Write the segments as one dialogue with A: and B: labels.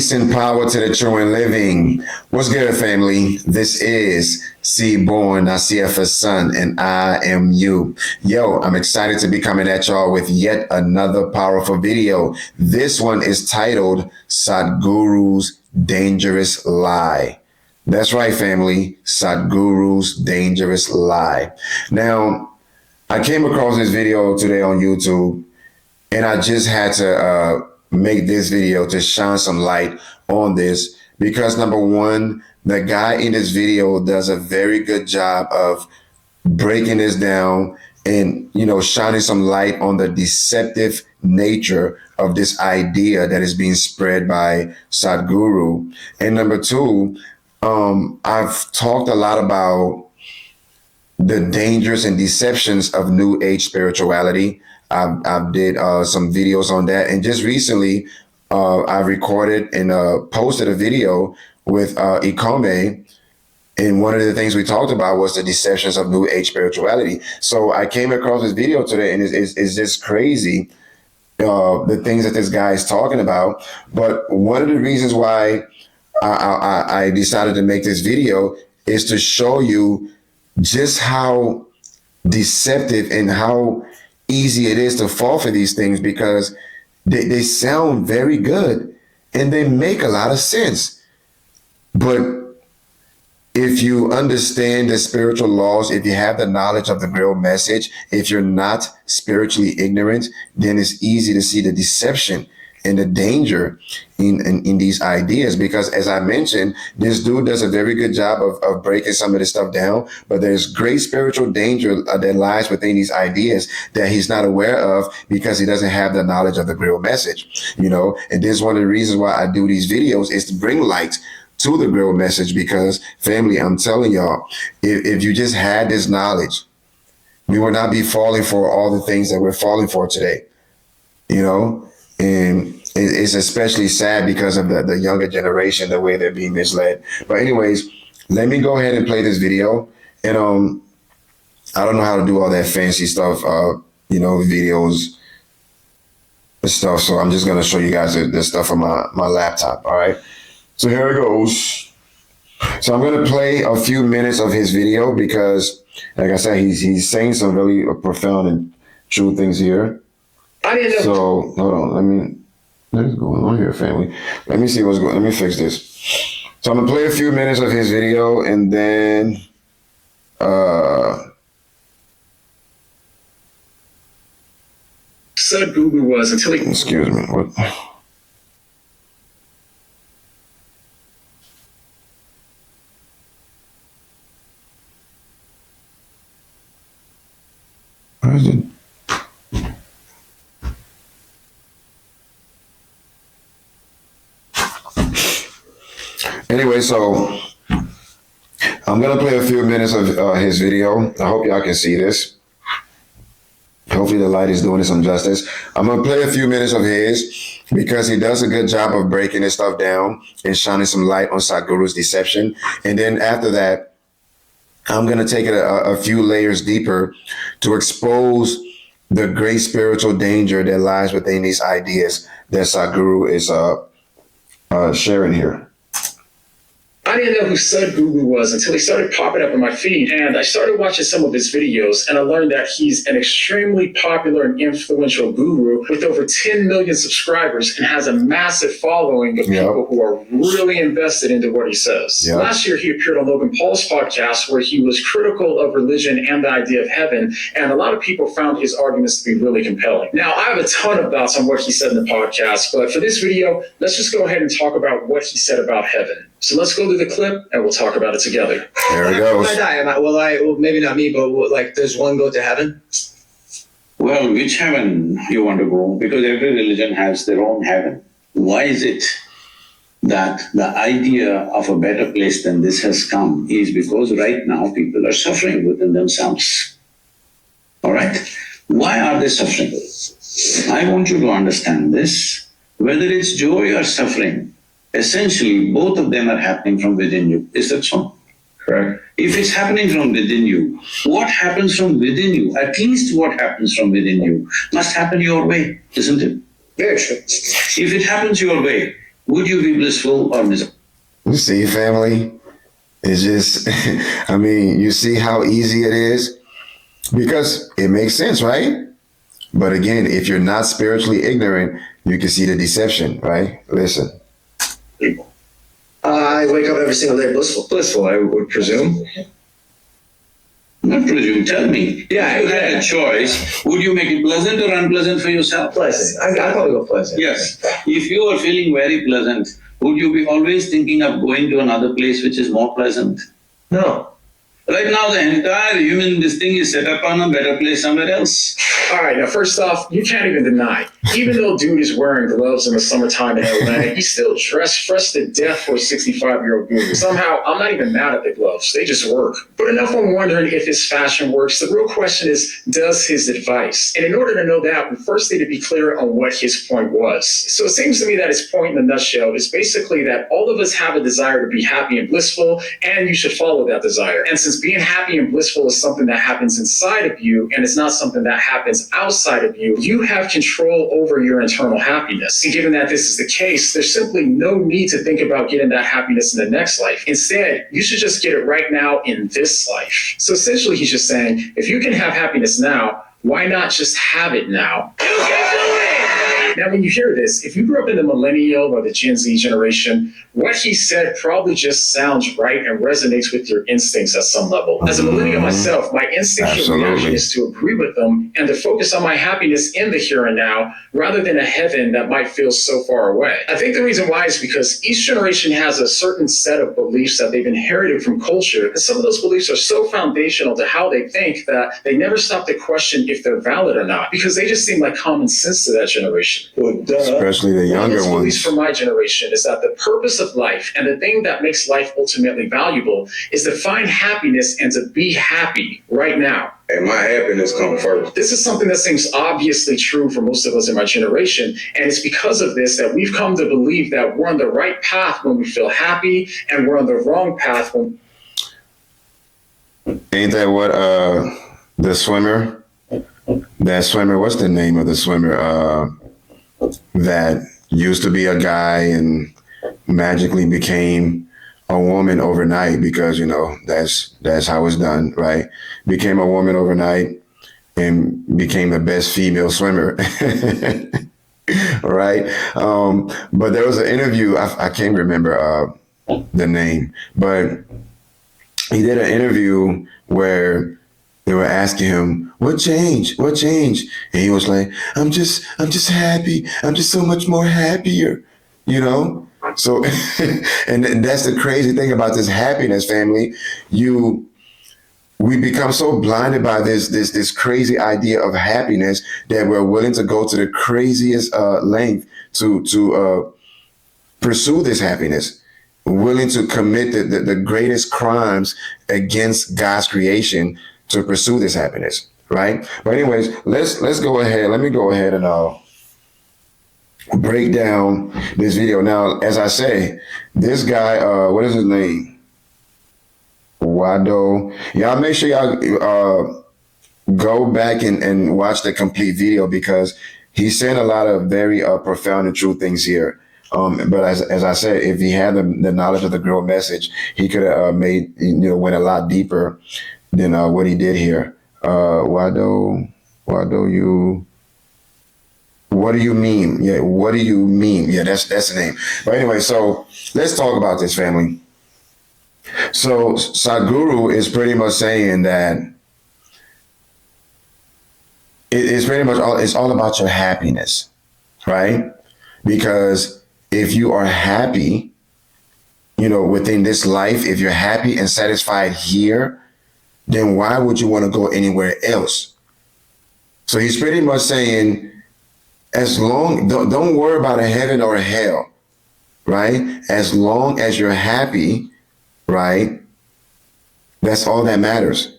A: Peace and power to the true and living. What's good, family? This is Seaborn Nacirfa-Sun, and I am you. Yo, I'm excited to be coming at y'all with yet another powerful video. This one is titled Sadhguru's Dangerous Lie. That's right, family. Sadhguru's Dangerous Lie. Now, I came across this video today on YouTube, and I just had to make this video to shine some light on this because, number one, the guy in this video does a very good job of breaking this down and, shining some light on the deceptive nature of this idea that is being spread by Sadhguru. And number two, I've talked a lot about the dangers and deceptions of New Age spirituality. I did some videos on that, and just recently I recorded and posted a video with Ikome, and one of the things we talked about was the deceptions of New Age spirituality. So I came across this video today, and it's just crazy, the things that this guy is talking about. But one of the reasons why I decided to make this video is to show you just how deceptive and how easy it is to fall for these things, because they sound very good and they make a lot of sense. But if you understand the spiritual laws, if you have the knowledge of the Grail message, if you're not spiritually ignorant, then it's easy to see the deception and the danger in these ideas. Because as I mentioned, this dude does a very good job of breaking some of this stuff down, but there's great spiritual danger that lies within these ideas that he's not aware of because he doesn't have the knowledge of the Grail message, and this is one of the reasons why I do these videos, is to bring light to the Grail message. Because, family, I'm telling y'all, if you just had this knowledge, we would not be falling for all the things that we're falling for today, and it's especially sad because of the younger generation, the way they're being misled. But anyways, let me go ahead and play this video. And I don't know how to do all that fancy stuff, videos and stuff. So I'm just going to show you guys the stuff on my laptop. All right. So here it goes. So I'm going to play a few minutes of his video because, like I said, he's saying some really profound and true things here. So hold on, what is going on here, family? Let me see what's going on. Let me fix this. So I'm gonna play a few minutes of his video, and then
B: Sadhguru was until he...
A: Excuse me, what? Where is it? Anyway, so I'm going to play a few minutes of his video. I hope y'all can see this. Hopefully the light is doing it some justice. I'm going to play a few minutes of his because he does a good job of breaking this stuff down and shining some light on Sadhguru's deception. And then after that, I'm going to take it a few layers deeper to expose the great spiritual danger that lies within these ideas that Sadhguru is sharing here.
B: I didn't know who Sadhguru was until he started popping up in my feed, and I started watching some of his videos, and I learned that he's an extremely popular and influential guru with over 10 million subscribers and has a massive following of people who are really invested into what he says. Last year, he appeared on Logan Paul's podcast where he was critical of religion and the idea of heaven, and a lot of people found his arguments to be really compelling. Now, I have a ton of thoughts on what he said in the podcast, but for this video, let's just go ahead and talk about what he said about heaven. So let's go to the clip and we'll talk about it together.
A: There it goes.
C: When I die, well, maybe not me, but does one go to heaven?
D: Well, which heaven you want to go? Because every religion has their own heaven. Why is it that the idea of a better place than this has come is because right now people are suffering within themselves. All right? Why are they suffering? I want you to understand this. Whether it's joy or suffering, essentially both of them are happening from within you. Is that so?
B: Correct.
D: If it's happening from within you, what happens from within you, at least what happens from within you, must happen your way, isn't it?
B: Very true.
D: If it happens your way, would you be blissful or miserable?
A: You see, family, it's just, I mean, you see how easy it is because it makes sense, right? But again, if you're not spiritually ignorant, you can see the deception, right? Listen.
C: I wake up every single day blissful. Blissful, I would presume.
D: Not presume, tell me.
C: Yeah,
D: If you had a choice, would you make it pleasant or unpleasant for yourself?
C: Pleasant. I'd probably go pleasant.
D: Yes. If you are feeling very pleasant, would you be always thinking of going to another place which is more pleasant?
C: No.
D: Right now, the entire human this thing is set up on a better place somewhere else.
B: All right, now first off, you can't even deny, even though dude is wearing gloves in the summertime in Atlanta, he's still dressed fresh to death for a 65-year-old guru. Somehow, I'm not even mad at the gloves, they just work. But enough on wondering if his fashion works. The real question is, does his advice? And in order to know that, we first need to be clear on what his point was. So it seems to me that his point in a nutshell is basically that all of us have a desire to be happy and blissful, and you should follow that desire. And since being happy and blissful is something that happens inside of you, and it's not something that happens outside of you, you have control over your internal happiness. And given that this is the case, there's simply no need to think about getting that happiness in the next life. Instead, you should just get it right now in this life. So essentially, he's just saying, if you can have happiness now, why not just have it now? You can do it! Now, when you hear this, if you grew up in the millennial or the Gen Z generation, what he said probably just sounds right and resonates with your instincts at some level. As a millennial myself, my instinctual reaction is to agree with them and to focus on my happiness in the here and now rather than a heaven that might feel so far away. I think the reason why is because each generation has a certain set of beliefs that they've inherited from culture, and some of those beliefs are so foundational to how they think that they never stop to question if they're valid or not, because they just seem like common sense to that generation.
C: Well,
A: Especially the younger
B: One of those beliefs
A: ones.
B: for my generation is that the purpose of life and the thing that makes life ultimately valuable is to find happiness and to be happy right now.
E: And my happiness comes first.
B: This is something that seems obviously true for most of us in my generation, and it's because of this that we've come to believe that we're on the right path when we feel happy, and we're on the wrong path when...
A: Ain't that what the swimmer? That swimmer, what's the name of the swimmer? That used to be a guy and magically became a woman overnight because, you know, that's how it's done, right? Became a woman overnight and became the best female swimmer. Right? But there was an interview, I can't remember the name, but he did an interview where they were asking him, what changed? What changed? And he was like, I'm just happy. I'm just so much more happier, you know? So, and that's the crazy thing about this happiness, family. We become so blinded by this crazy idea of happiness that we're willing to go to the craziest length to pursue this happiness, willing to commit the greatest crimes against God's creation to pursue this happiness, right? But anyways, let's go ahead. Let me go ahead and break down this video. Now, as I say, this guy, what is his name? Wado. Y'all make sure y'all go back and watch the complete video because he's saying a lot of very profound and true things here. But as I said, if he had the knowledge of the Grail message, he could have went a lot deeper than what he did here. Wado, you. What do you mean? Yeah, what do you mean? Yeah, that's the name. But anyway, so let's talk about this, family. So Sadhguru is pretty much saying that it's pretty much it's all about your happiness, right? Because if you are happy, within this life, if you're happy and satisfied here, then why would you want to go anywhere else? So he's pretty much saying, don't worry about a heaven or a hell, right? As long as you're happy, right? That's all that matters.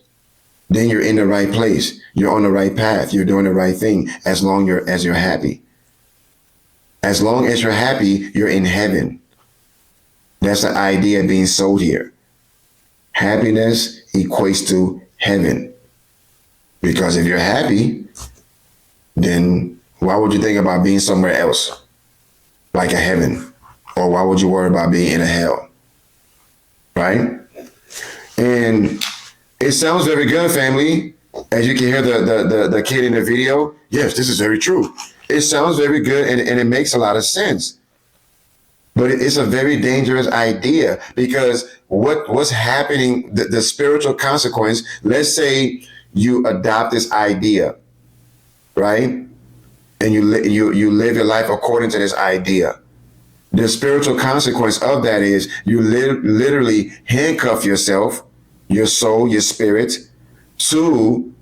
A: Then you're in the right place. You're on the right path. You're doing the right thing as long as you're happy. As long as you're happy, you're in heaven. That's the idea being sold here. Happiness equates to heaven. Because if you're happy, then why would you think about being somewhere else? Like a heaven. Or why would you worry about being in a hell? Right? And it sounds very good, family. As you can hear the kid in the video, yes, this is very true. It sounds very good and it makes a lot of sense. But it's a very dangerous idea because what's happening, the spiritual consequence, let's say you adopt this idea, right? And you live your life according to this idea. The spiritual consequence of that is you literally handcuff yourself, your soul, your spirit, to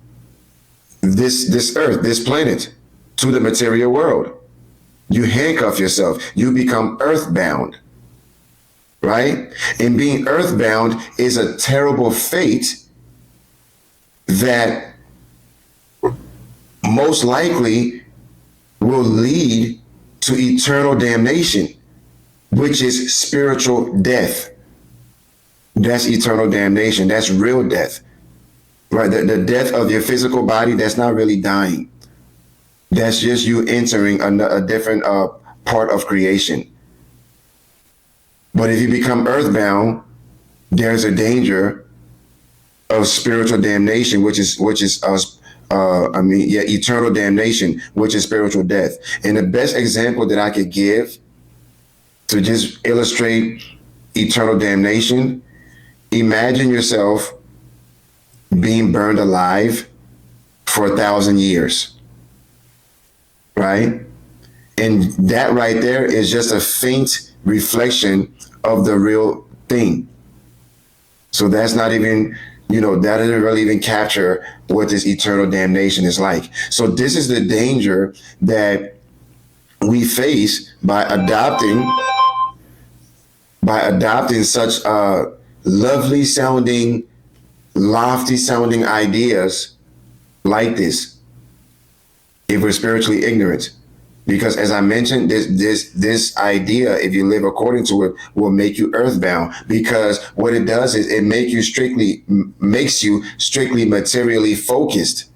A: this earth, this planet, to the material world. You handcuff yourself. You become earthbound, right? And being earthbound is a terrible fate that most likely will lead to eternal damnation, which is spiritual death. That's eternal damnation. That's real death, right? The death of your physical body, that's not really dying. That's just you entering a different part of creation. But if you become earthbound, there's a danger of spiritual damnation, which is eternal damnation, which is spiritual death. And the best example that I could give to just illustrate eternal damnation, imagine yourself being burned alive for 1,000 years. Right? And that right there is just a faint reflection of the real thing. So that's not even, that doesn't really even capture what this eternal damnation is like. So this is the danger that we face by adopting such lovely sounding, lofty sounding ideas like this, if we're spiritually ignorant. Because as I mentioned, this idea, if you live according to it, will make you earthbound. Because what it does is it makes you strictly materially focused,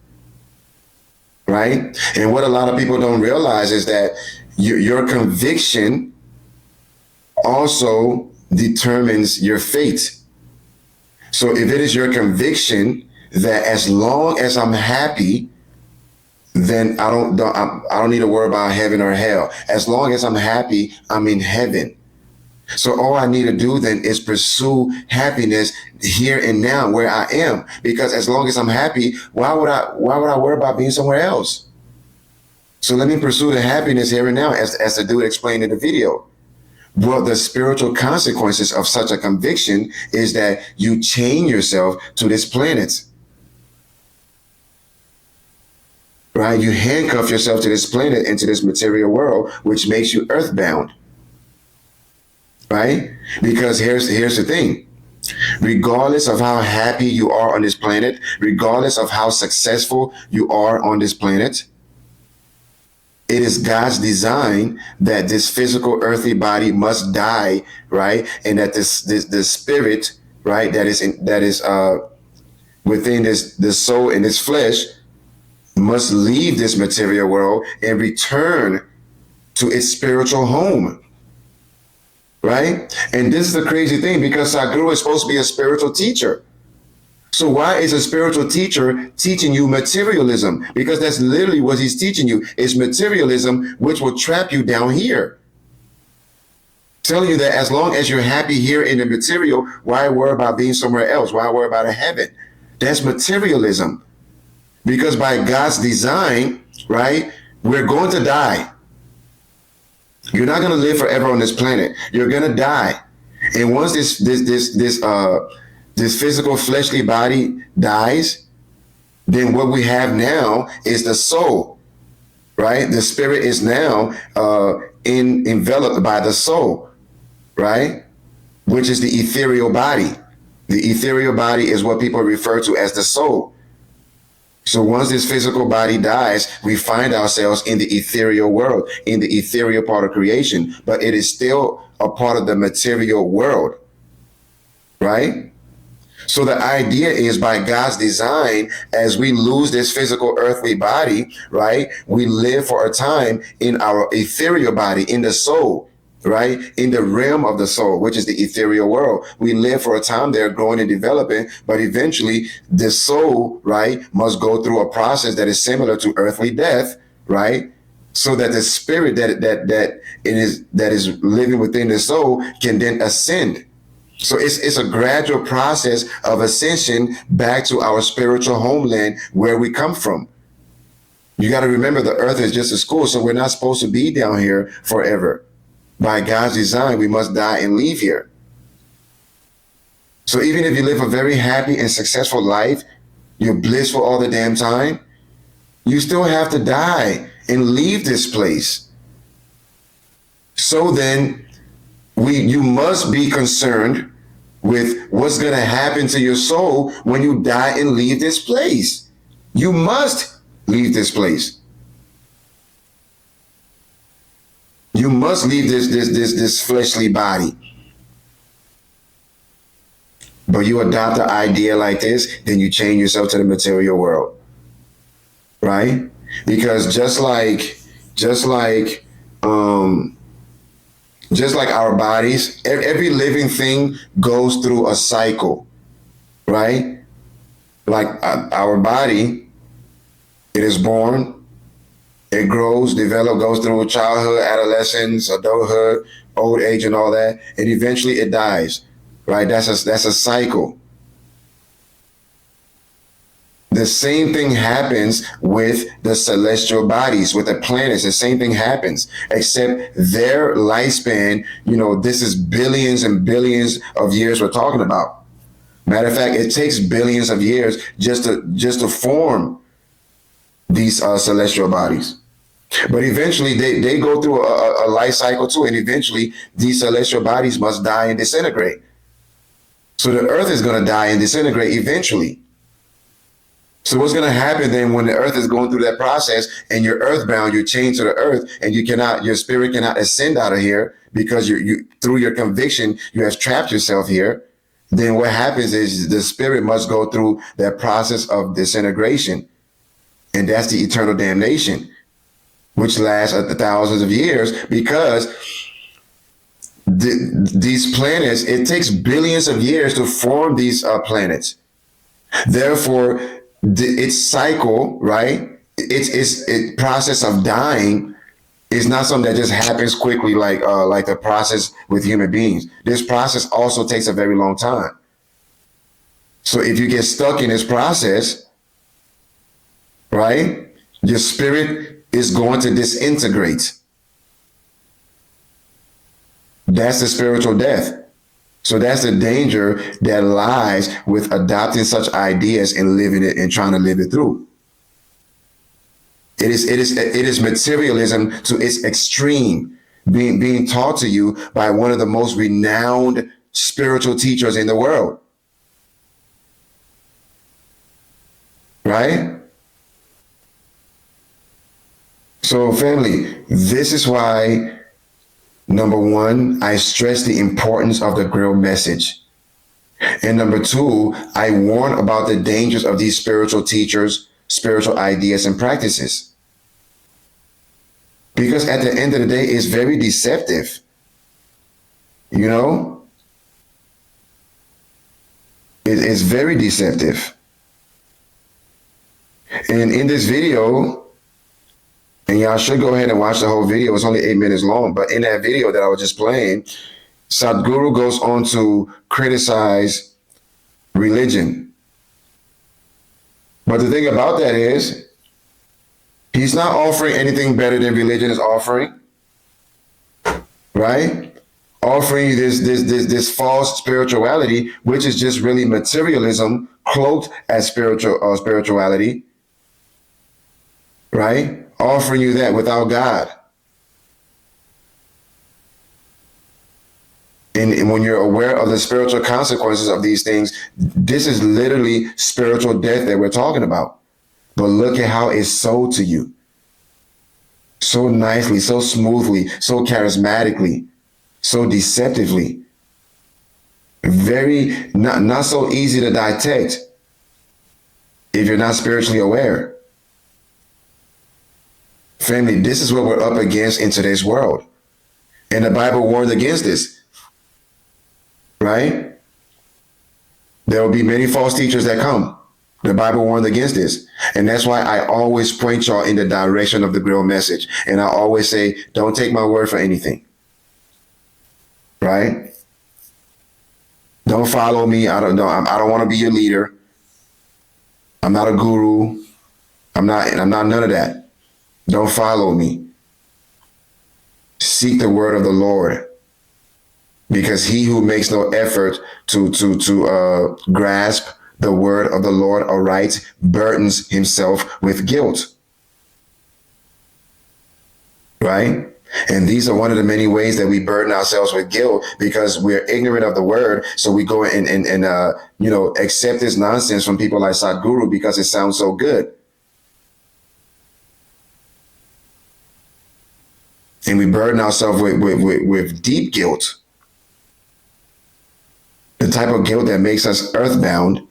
A: right? And what a lot of people don't realize is that your conviction also determines your fate. So if it is your conviction that as long as I'm happy, then I don't need to worry about heaven or hell. As long as I'm happy, I'm in heaven. So all I need to do then is pursue happiness here and now where I am. Because as long as I'm happy, why would I worry about being somewhere else? So let me pursue the happiness here and now, as the dude explained in the video. Well, the spiritual consequences of such a conviction is that you chain yourself to this planet. Right? You handcuff yourself to this planet and to this material world, which makes you earthbound. Right? Because here's the thing. Regardless of how happy you are on this planet, regardless of how successful you are on this planet, it is God's design that this physical earthly body must die, right? And that the spirit, right, that is within this soul and this flesh must leave this material world and return to its spiritual home. Right? And this is the crazy thing, because Sadhguru is supposed to be a spiritual teacher. So why is a spiritual teacher teaching you materialism? Because that's literally what he's teaching you, is materialism, which will trap you down here. Telling you that as long as you're happy here in the material, why worry about being somewhere else? Why worry about a heaven? That's materialism. Because by God's design, right, we're going to die. You're not going to live forever on this planet. You're going to die. And once this physical fleshly body dies, then what we have now is the soul, right? The spirit is now enveloped by the soul, right? Which is the ethereal body. The ethereal body is what people refer to as the soul. So once this physical body dies, we find ourselves in the ethereal world, in the ethereal part of creation, but it is still a part of the material world, right? So the idea is, by God's design, as we lose this physical earthly body, right, we live for a time in our ethereal body, in the soul, right? In the realm of the soul, which is the ethereal world. We live for a time there, growing and developing, but eventually the soul, right, must go through a process that is similar to earthly death, right? So that the spirit that is living within the soul can then ascend. So it's a gradual process of ascension back to our spiritual homeland where we come from. You got to remember the earth is just a school, so we're not supposed to be down here forever. By God's design, we must die and leave here. So even if you live a very happy and successful life, you're blissful all the damn time, you still have to die and leave this place. So then you must be concerned with what's going to happen to your soul when you die and leave this place. You must leave this place. You must leave this fleshly body. But you adopt an idea like this, then you change yourself to the material world, right? Because just like our bodies, every living thing goes through a cycle, right? Like our body, it is born, it grows, develops, goes through childhood, adolescence, adulthood, old age, and all that, and eventually it dies, right? That's a cycle. The same thing happens with the celestial bodies, with the planets. The same thing happens, except their lifespan, this is billions and billions of years we're talking about. Matter of fact, it takes billions of years just to form these celestial bodies. But eventually they go through a life cycle too, and eventually these celestial bodies must die and disintegrate. So the earth is going to die and disintegrate eventually. So what's going to happen then when the earth is going through that process and you're earthbound, you're chained to the earth, and your spirit cannot ascend out of here because you through your conviction, you have trapped yourself here. Then what happens is the spirit must go through that process of disintegration. And that's the eternal damnation, which lasts thousands of years, because these planets, it takes billions of years to form these planets. Therefore, its cycle, right? Its process of dying is not something that just happens quickly, like the process with human beings. This process also takes a very long time. So if you get stuck in this process, right, your spirit is going to disintegrate. That's the spiritual death. So that's the danger that lies with adopting such ideas and living it and trying to live it through. It is materialism to its extreme, being taught to you by one of the most renowned spiritual teachers in the world. Right? So family, this is why, number one, I stress the importance of the Grail message. And number two, I warn about the dangers of these spiritual teachers, spiritual ideas and practices. Because at the end of the day, it's very deceptive. It's very deceptive. And in this video, and y'all should go ahead and watch the whole video. It's only 8 minutes long. But in that video that I was just playing, Sadhguru goes on to criticize religion. But the thing about that is, he's not offering anything better than religion is offering. Right? Offering you this false spirituality, which is just really materialism cloaked as spirituality. Right? Offering you that without God. And when you're aware of the spiritual consequences of these things, this is literally spiritual death that we're talking about. But look at how it's sold to you. So nicely, so smoothly, so charismatically, so deceptively. Very, not so easy to detect if you're not spiritually aware. Family, this is what we're up against in today's world. And the Bible warned against this, right? There will be many false teachers that come. The Bible warned against this. And that's why I always point y'all in the direction of the Grail message. And I always say, don't take my word for anything. Right? Don't follow me. I don't know. I don't want to be your leader. I'm not a guru. I'm not none of that. Don't follow me. Seek the word of the Lord. Because he who makes no effort to grasp the word of the Lord aright burdens himself with guilt. Right? And these are one of the many ways that we burden ourselves with guilt, because we're ignorant of the word. So we go and accept this nonsense from people like Sadhguru because it sounds so good. And we burden ourselves with deep guilt. The type of guilt that makes us earthbound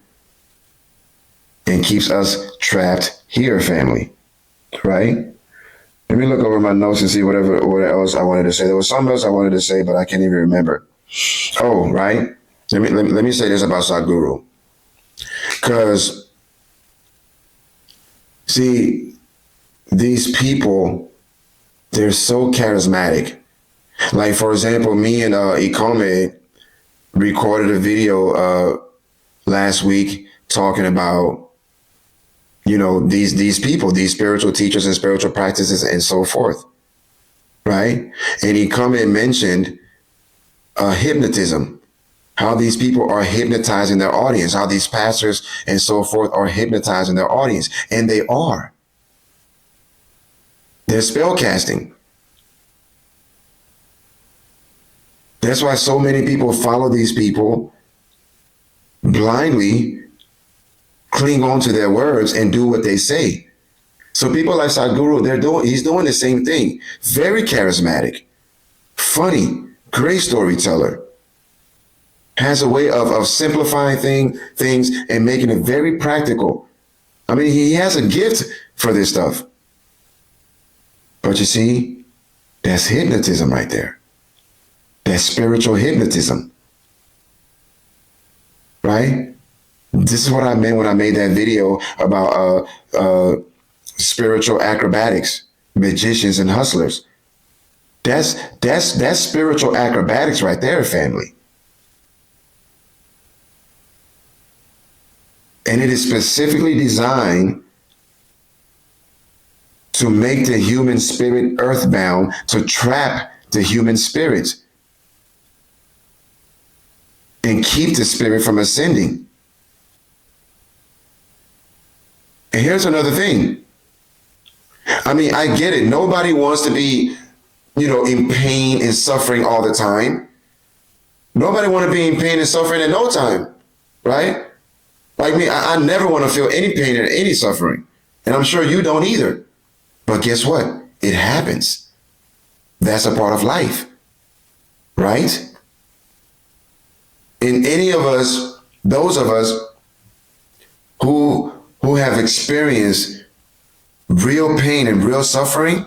A: and keeps us trapped here, family. Right? Let me look over my notes and see what else I wanted to say. There was something else I wanted to say, but I can't even remember. Oh, right. Let me say this about Sadhguru. Because, see, these people, they're so charismatic. Like, for example, me and Ikome recorded a video last week talking about, these people, these spiritual teachers and spiritual practices and so forth, right? And he come and mentioned hypnotism, how these people are hypnotizing their audience, how these pastors and so forth are hypnotizing their audience. And they are. They're spell casting. That's why so many people follow these people blindly, cling on to their words and do what they say. So people like Sadhguru, he's doing the same thing. Very charismatic, funny, great storyteller. Has a way of simplifying things and making it very practical. I mean, he has a gift for this stuff. But you see, that's hypnotism right there. That's spiritual hypnotism. Right? This is what I meant when I made that video about spiritual acrobatics, magicians and hustlers. That's spiritual acrobatics right there, family. And it is specifically designed to make the human spirit earthbound, to trap the human spirit and keep the spirit from ascending. And here's another thing. I mean, I get it. Nobody wants to be, in pain and suffering all the time. Nobody want to be in pain and suffering at no time, right? Like me, I never want to feel any pain or any suffering. And I'm sure you don't either. But guess what? It happens. That's a part of life, right? And any of us, those of us who have experienced real pain and real suffering,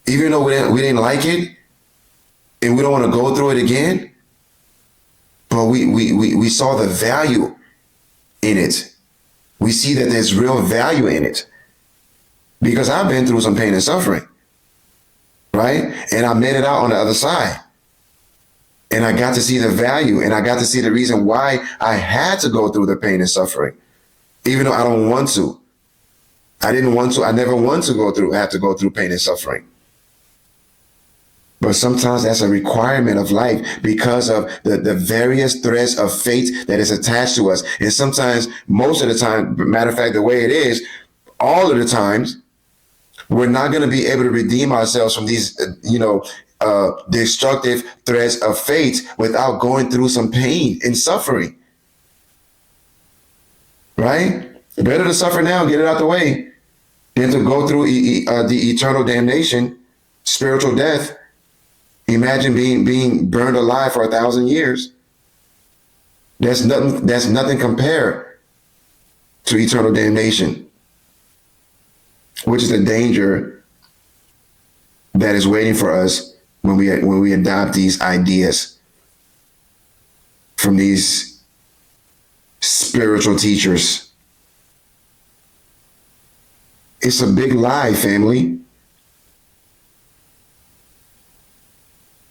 A: even though we didn't like it and we don't want to go through it again, but we saw the value in it. We see that there's real value in it. Because I've been through some pain and suffering, right? And I made it out on the other side. And I got to see the value, and I got to see the reason why I had to go through the pain and suffering. Even though I don't want to. I didn't want to. I never want to have to go through pain and suffering. But sometimes that's a requirement of life because of the various threads of fate that is attached to us. And sometimes, most of the time, matter of fact, the way it is, all of the times, we're not going to be able to redeem ourselves from these, destructive threads of fate without going through some pain and suffering. Right? Better to suffer now, get it out the way, than to go through the eternal damnation, spiritual death. Imagine being burned alive for 1,000 years. That's nothing compared to eternal damnation, which is the danger that is waiting for us when we adopt these ideas from these spiritual teachers. It's a big lie, family.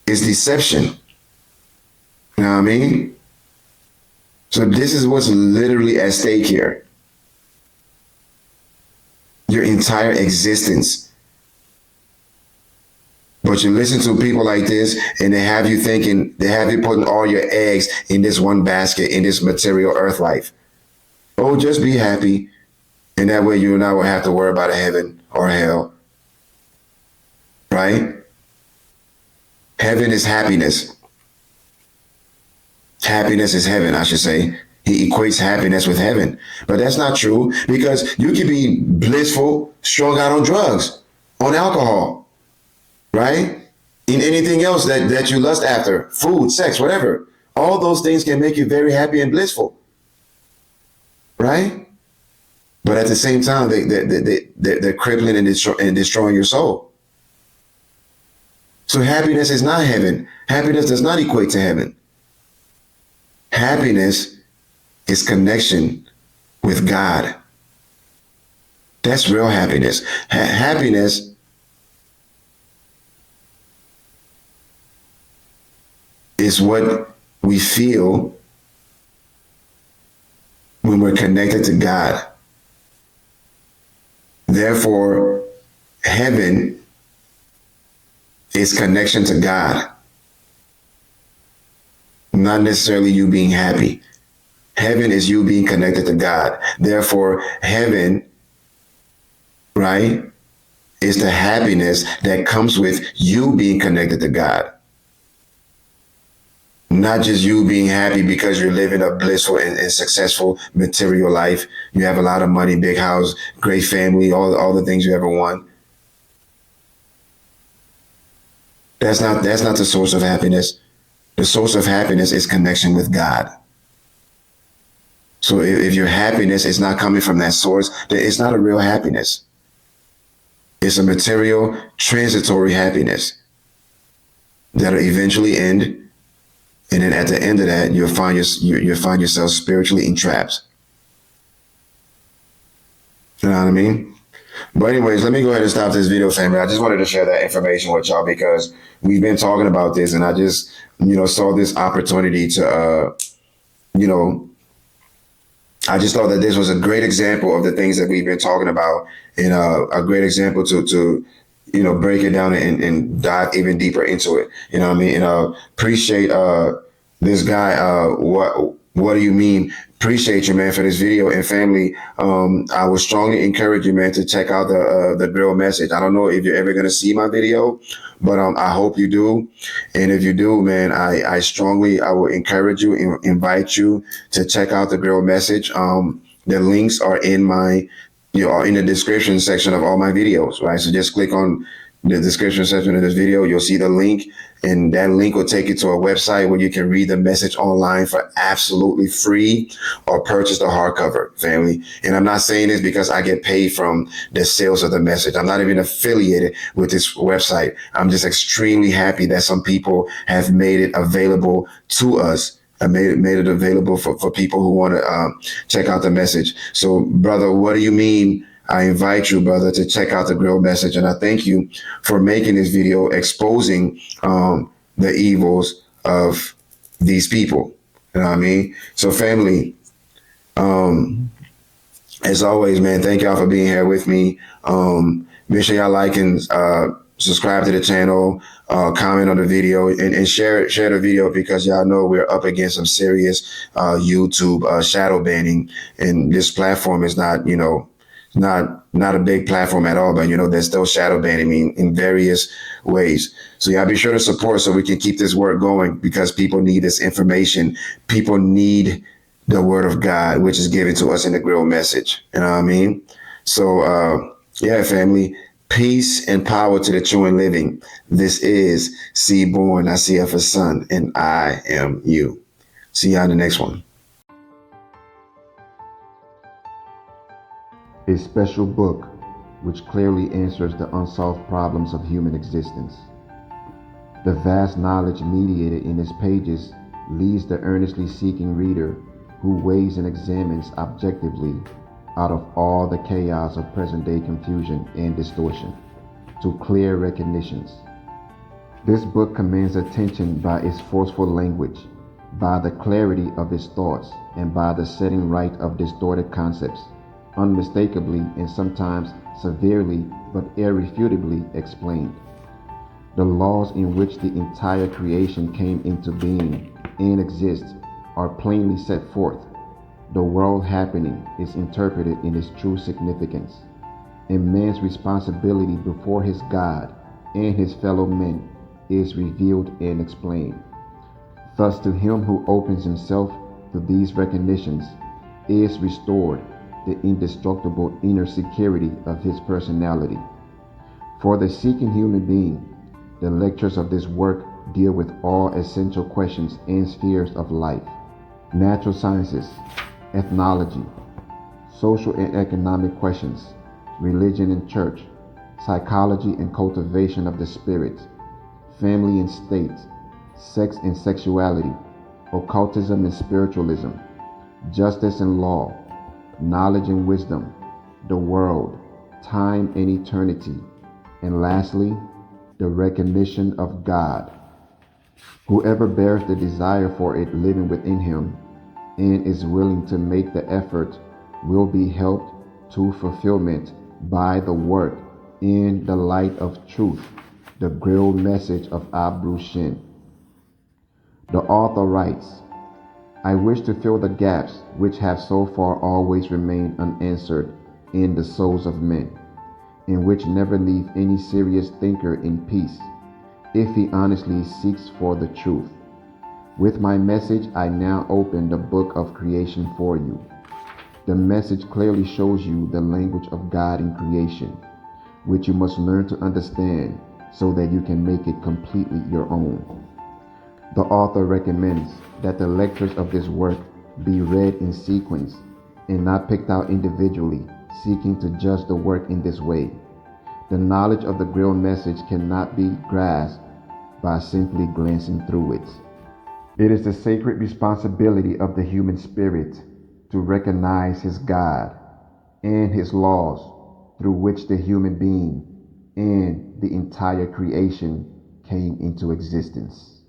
A: It's deception. You know what I mean? So this is what's literally at stake here. Your entire existence. But you listen to people like this and they have you thinking, they have you putting all your eggs in this one basket, in this material earth life. Oh, just be happy. And that way you and I won't have to worry about a heaven or hell. Right? Heaven is happiness. Happiness is heaven, I should say. He equates happiness with heaven. But that's not true, because you can be blissful, strung out on drugs, on alcohol, right? In anything else that you lust after, food, sex, whatever. All those things can make you very happy and blissful, right? But at the same time, they're crippling and destroying your soul. So happiness is not heaven. Happiness does not equate to heaven. Happiness is connection with God. That's real happiness. Happiness is what we feel when we're connected to God. Therefore, heaven is connection to God, not necessarily you being happy. Heaven is you being connected to God. Therefore, heaven, right, is the happiness that comes with you being connected to God. Not just you being happy because you're living a blissful and successful material life. You have a lot of money, big house, great family, all the things you ever want. That's not the source of happiness. The source of happiness is connection with God. So if your happiness is not coming from that source, then it's not a real happiness. It's a material, transitory happiness that'll eventually end. And then at the end of that, you'll find yourself spiritually entrapped. You know what I mean? But anyways, let me go ahead and stop this video, family. I just wanted to share that information with y'all because we've been talking about this, and I just, saw this opportunity to, I just thought that this was a great example of the things that we've been talking about, and a great example to break it down and dive even deeper into it. You know what I mean? And appreciate this guy. What do you mean? Appreciate you, man, for this video. And family, I would strongly encourage you, man, to check out the Grail message. I don't know if you're ever going to see my video, but I hope you do. And if you do, man, I will encourage you and invite you to check out the Grail message. The links are in in the description section of all my videos, right? So just click on the description section of this video. You'll see the link, and that link will take you to a website where you can read the message online for absolutely free, or purchase the hardcover, family. And I'm not saying this because I get paid from the sales of the message. I'm not even affiliated with this website. I'm just extremely happy that some people have made it available to us. I made it available for people who want to check out the message. So, brother, what do you mean? I invite you, brother, to check out the Grail message. And I thank you for making this video exposing the evils of these people. You know what I mean? So, family, as always, man, thank y'all for being here with me. Make sure y'all like and subscribe to the channel, comment on the video, and share the video, because y'all know we're up against some serious YouTube shadow banning. And this platform is not, not a big platform at all, but they're still shadow banning me in various ways. So y'all be sure to support so we can keep this work going, because people need this information. People need the word of God, which is given to us in the Grail message. You know what I mean? So yeah, family, peace and power to the true and living. This is Seaborn, Nacirfa-Sun, and I am you. See y'all in the next one. A special book which clearly answers the unsolved problems of human existence.
F: The vast knowledge mediated in its pages leads the earnestly seeking reader who weighs and examines objectively out of all the chaos of present-day confusion and distortion to clear recognitions. This book commands attention by its forceful language, by the clarity of its thoughts, and by the setting right of distorted concepts, unmistakably and sometimes severely but irrefutably explained. The laws in which the entire creation came into being and exists are plainly set forth. The world happening is interpreted in its true significance, and man's responsibility before his God and his fellow men is revealed and explained. Thus, to him who opens himself to these recognitions is restored the indestructible inner security of his personality. For the seeking human being, the lectures of this work deal with all essential questions and spheres of life: natural sciences, ethnology, social and economic questions, religion and church, psychology and cultivation of the spirit, family and state, sex and sexuality, occultism and spiritualism, justice and law, knowledge and wisdom, the world, time and eternity, and lastly, the recognition of God. Whoever bears the desire for it living within him and is willing to make the effort will be helped to fulfillment by the work in the light of truth, the Grail message of Abu-Shin. The author writes, I wish to fill the gaps which have so far always remained unanswered in the souls of men, and which never leave any serious thinker in peace, if he honestly seeks for the truth. With my message, I now open the book of creation for you. The message clearly shows you the language of God in creation, which you must learn to understand so that you can make it completely your own. The author recommends that the lectures of this work be read in sequence and not picked out individually, seeking to judge the work in this way. The knowledge of the Grail message cannot be grasped by simply glancing through it. It is the sacred responsibility of the human spirit to recognize his God and his laws through which the human being and the entire creation came into existence.